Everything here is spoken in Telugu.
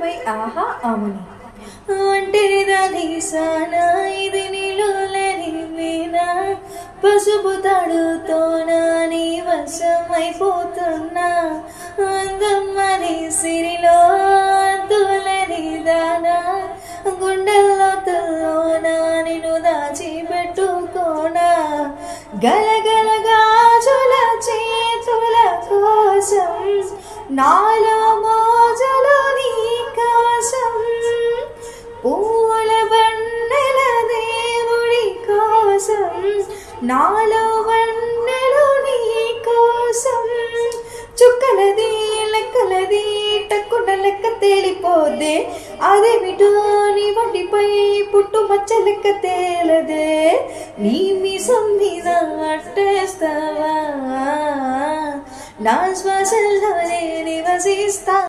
ప్రేమమై ఆహా అమని ఒంటరిదాని సానా ఇది నీలోలని మీనా పసుపు తాడుతోనా నీ వశమైపోతున్నా అందమ్మని సిరిలో అంతులని దానా గుండెల్లో తుల్లోనా నిన్ను దాచిపెట్టుకోనా గలగల గాజుల చేతుల కోసం నాలో మోజులు నీ కోసం పూల బండల దేవుడి కోసం నాలో వన్నెలు నీ కోసం చుక్కలది లెక్కలది టక్కున లెక్క తేలిపోదే అదేమిటో నీ వంటిపై పుట్టు మచ్చ లెక్క తేలదే నీ మీసం మీద అట్టేస్తావా నా శ్వాసల్లోనే నివసిస్తా